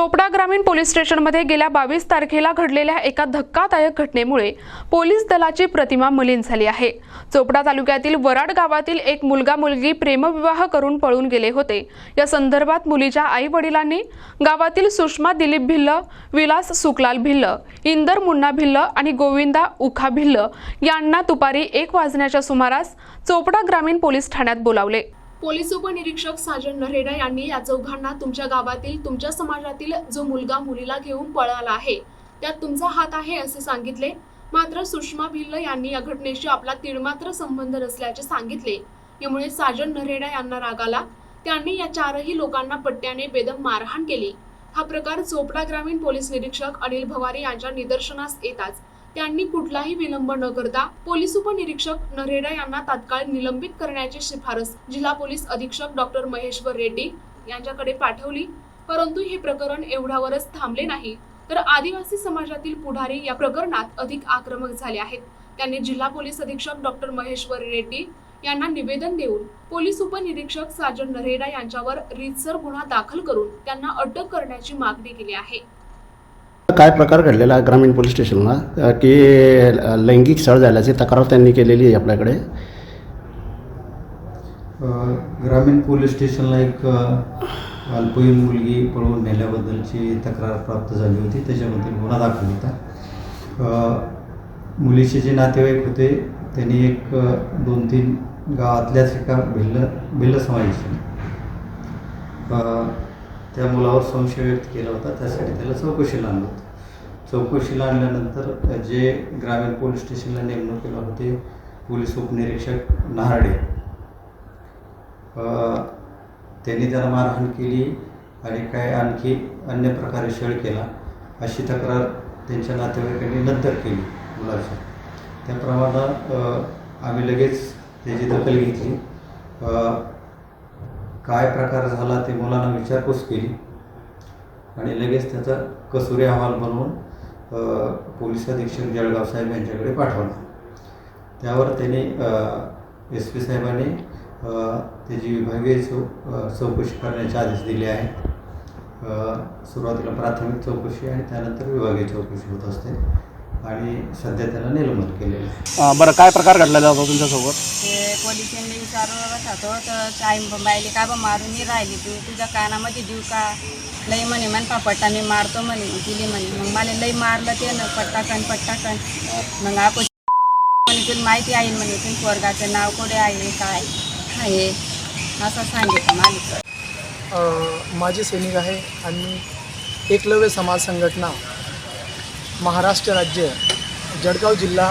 चोपडा ग्रामीण पोलीस स्टेशनमध्ये गेल्या 22 तारखेला घडलेल्या एका धक्कादायक घटनेमुळे पोलीस दलाची प्रतिमा मलिन झाली आहे। चोपडा तालुक्यातील वराड गावातील एक मुलगा मुलगी प्रेमविवाह करून पळून गेले होते। या संदर्भात मुलीच्या आई-वडिलांनी गावातील सुषमा दिलीप भिल्ल, विलास सुकलाल भिल्ल, इंदर मुन्ना भिल्ल आणि गोविंदा उखा भिल्ल यांना दुपारी 1 वाजण्याच्या सुमारास चोपडा ग्रामीण पोलीस ठाण्यात बोलावले। पोलीस उपनिरीक्षक साजन नरेडा यांनी या चौघांना तुमच्या गावातील तुमच्या समाजातील जो मुलगा मुलीला घेऊन पळाला आहे त्यात तुमचा हात आहे असे सांगितले। मात्र सुषमा भिल्ल यांनी या घटनेशी आपला तिळमात्र संबंध नसल्याचे सांगितले। यामुळे साजन नरेडा यांना राग आला। त्यांनी या चारही लोकांना पट्ट्याने बेदम मारहाण केली। हा प्रकार चोपडा ग्रामीण पोलीस निरीक्षक अनिल भवारी यांच्या निदर्शनास येताच त्यांनी कुठलाही विलंब न करता पोलीस उपनिरीक्षक नरेडा यांना तात्काळ निलंबित करण्याची शिफारस जिल्हा पोलीस अधीक्षक डॉक्टर महेश्वर रेड्डी यांच्याकडे पाठवली। परंतु हे प्रकरण एवढ्यावरच थांबले नाही, तर आदिवासी समाजातील पुढारी या प्रकरणात अधिक आक्रमक झाले आहेत। त्यांनी जिल्हा पोलीस अधीक्षक डॉक्टर महेश्वर रेड्डी यांना निवेदन देऊन पोलीस उपनिरीक्षक साजन नरेडा यांच्यावर रीतसर गुन्हा दाखल करून त्यांना अटक करण्याची मागणी केली आहे। काय प्रकार घडलेला ग्रामीण पोलीस स्टेशनला की लैंगिक छळ झाल्याची तक्रार त्यांनी केलेली आहे आपल्याकडे। ग्रामीण पोलीस स्टेशनला एक अल्पवयीन मुलगी पळवून नेल्याबद्दलची तक्रार प्राप्त झाली होती, त्याच्याबद्दल गुन्हा दाखल होता। मुलीचे जे नातेवाईक होते त्यांनी एक 2-3 गावातल्याच एका भिल्ल समाजाचे त्या मुलावर संशय व्यक्त केला होता, त्यासाठी त्याला चौकशीला आणलं होतं। चौकशीला आणल्यानंतर जे ग्रामीण पोलीस स्टेशनला नेमणूक केला होते पोलीस उपनिरीक्षक नहार्डे, त्यांनी त्याला मारहाण केली आणि काय आणखी अन्य प्रकारे छळ केला अशी तक्रार त्यांच्या नातेवाईकांनी नंतर केली मुलाची। त्याप्रमाणे आम्ही लगेच त्याची दखल घेतली। काय प्रकार झाला ते मुलांना विचारपूस केली आणि लगेच त्याचा कसुरी अहवाल बनवून पोलीस अधीक्षक जळगाव साहेब यांच्याकडे पाठवला। त्यावर त्यांनी SP साहेबांनी त्याची विभागीय चौकशी करण्याचे आदेश दिले आहेत। सुरुवातीला प्राथमिक चौकशी आणि त्यानंतर विभागीय चौकशी होत असते आणि सध्या त्याला निलंबित केलेलं आहे। बरं, काय प्रकार घडलेला होता तुमच्यासोबत? ते पोलिसांनी विचारत होतो तर टाईम बायले का बा मारून नाही राहिली तू, तुझ्या कानामध्ये देऊ का? लई म्हणे मनपा पट्टा मी मारतो म्हणे, दिली म्हणे। मग मला लई मारलं ते ना पट्टाकन मग आपण म्हणे तुला माहिती आहे म्हणे तुम्ही वर्गाचं नाव कुठे आहे काय आहे असं सांगितलं मालिक। माझे सैनिक आहे आणि एकलव्य समाज संघटना महाराष्ट्र राज्य जळगाव जिल्हा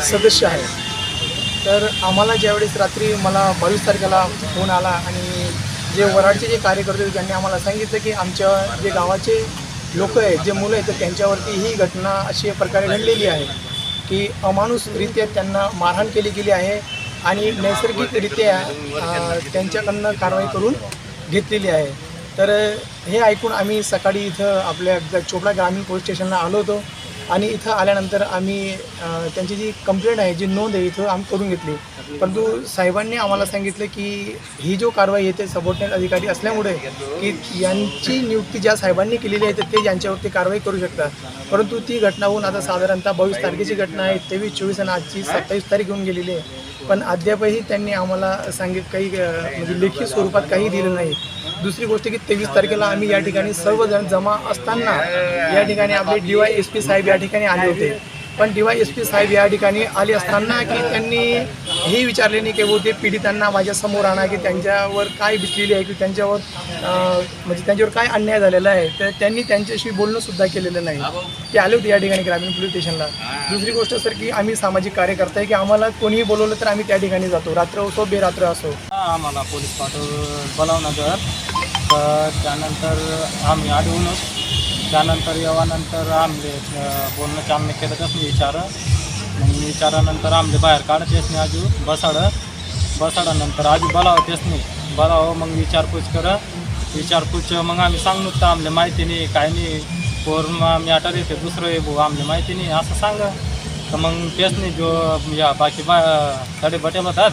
सदस्य आहे। तर आम्हाला ज्यावेळेस रात्री मला 22 तारखेला फोन आला आणि जे वराडचे जे कार्यकर्ते होते त्यांनी आम्हाला सांगितलं की आमच्या जे गावाचे लोक आहेत, जे मुलं आहेत, तर त्यांच्यावरती ही घटना अशी प्रकारे घडलेली आहे की अमानुषरित्या त्यांना मारहाण केली गेली आहे आणि नैसर्गिकरित्या त्यांच्याकडनं कारवाई करून घेतलेली आहे। तर हे ऐकून आम्ही सकाळी इथं आपल्या चोपडा ग्रामीण पोलीस स्टेशनला आलो होतो आणि इथं आल्यानंतर आम्ही त्यांची जी कंप्लेंट आहे, जी नोंद आहे, इथं आम्ही करून घेतली। परंतु साहेबांनी आम्हाला सांगितलं की ही जो कारवाई येते सबऑर्डिनेट अधिकारी असल्यामुळे की यांची नियुक्ती ज्या साहेबांनी केलेली आहे तर ते यांच्यावरती कारवाई करू शकतात। परंतु ती घटना होऊन आता साधारणतः 22 तारखेची घटना आहे, 23-24 आणि आजची 27 तारीख होऊन गेलेली आहे, पण अद्यापही त्यांनी आम्हाला काही म्हणजे लेखी स्वरूपात काही दिलं नाही। दुसरी गोष्ट की 23 तारखेला आम्ही या ठिकाणी सर्वजण जमा असताना या ठिकाणी आपले DYSP साहेब या ठिकाणी आले होते, पण DYSP साहेब या ठिकाणी आले असताना की त्यांनी हे विचारले नाही की ते पीडितांना माझ्यासमोर आणा की त्यांच्यावर काय बितलेली आहे की त्यांच्यावर म्हणजे त्यांच्यावर काय अन्याय झालेला आहे, तर त्यांनी त्यांच्याशी बोलणंसुद्धा केलेलं नाही। ते आले होते या ठिकाणी ग्रामीण पोलीस स्टेशनला। दुसरी गोष्ट सर की आम्ही सामाजिक कार्यकर्ता आहे की आम्हाला कोणीही बोलवलं तर आम्ही त्या ठिकाणी जातो, रात्र असो बेरात्र असो। आम्हाला पोलीस बोलावणार तर त्यानंतर आम्ही आढळूनच त्यानंतर येवानंतर आमले बोलणं आम्ही केलं तसं मग विचारानंतर आमले बाहेर काढतेच नाही आजू बसाडानंतर आजू बोलावतेच नाही बोलावं मग विचारपूस मग आम्ही सांगू तर आमले माहिती नाही काय नाही पोर मॅटर येते दुसरं आहे भाऊ आमले माहिती नाही असं सांग तर मग तेच नाही जो या बाकी तडे बटे होतात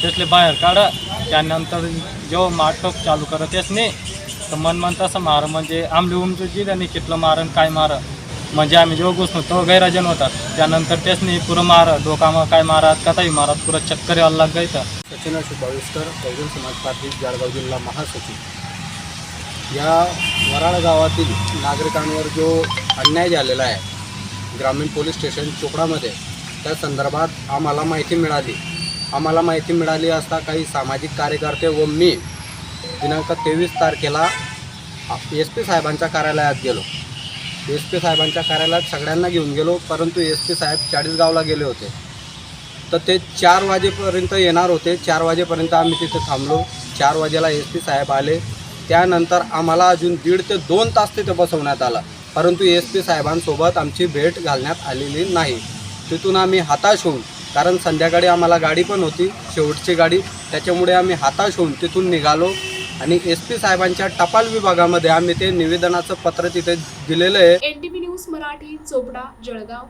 त्यातले बाहेर काढा त्यानंतर जेव्हा माटोक चालू करत तेच नाही तर मन तसं मार म्हणजे आमले उमचं जी त्यांनी कितलं मारण काय मारं म्हणजे आम्ही जेव्हा घुसलो तेव्हा गैरहजर होतात. त्यानंतर त्यासनी पुरं मार डोकामं काय मारत कथाही मारत पुरं चक्कर यायला लाग गई. सचिन अशोक बाविस्कर, बहुजन समाज पार्टी जळगाव जिल्हा महासचिव. या वराड गावातील नागरिकांवर जो अन्याय झालेला आहे ग्रामीण पोलीस स्टेशन चोपडामध्ये, त्या संदर्भात आम्हाला माहिती मिळाली असता काही सामाजिक कार्यकर्ते व मी दिनांक 23 तारखेला SP साहेबांच्या कार्यालयात गेलो. SP साहेबांच्या कार्यालयात सगळ्यांना घेऊन गेलो, परंतु SP साहेब चाळीसगावला गेले होते. तर ते 4 वाजेपर्यंत येणार होते. 4 वाजेपर्यंत आम्ही तिथे थांबलो. 4 वाजेला SP साहेब आले. त्यानंतर आम्हाला अजून 1.5 ते 2 तास तिथे बसवण्यात आलं, परंतु SP साहेबांसोबत आमची भेट घालण्यात आलेली नाही. तिथून आम्ही हताश होऊन, कारण संध्याकाळी आम्हाला गाडी पण होती, शेवटची गाडी, त्याच्यामुळे आम्ही हताश होऊन तिथून निघालो आणि SP साहेबांच्या टपाल विभागामध्ये आम्ही ते निवेदनाचं पत्र तिथे दिलेलं आहे. NTV news Marathi, Chopda, Jalgaon.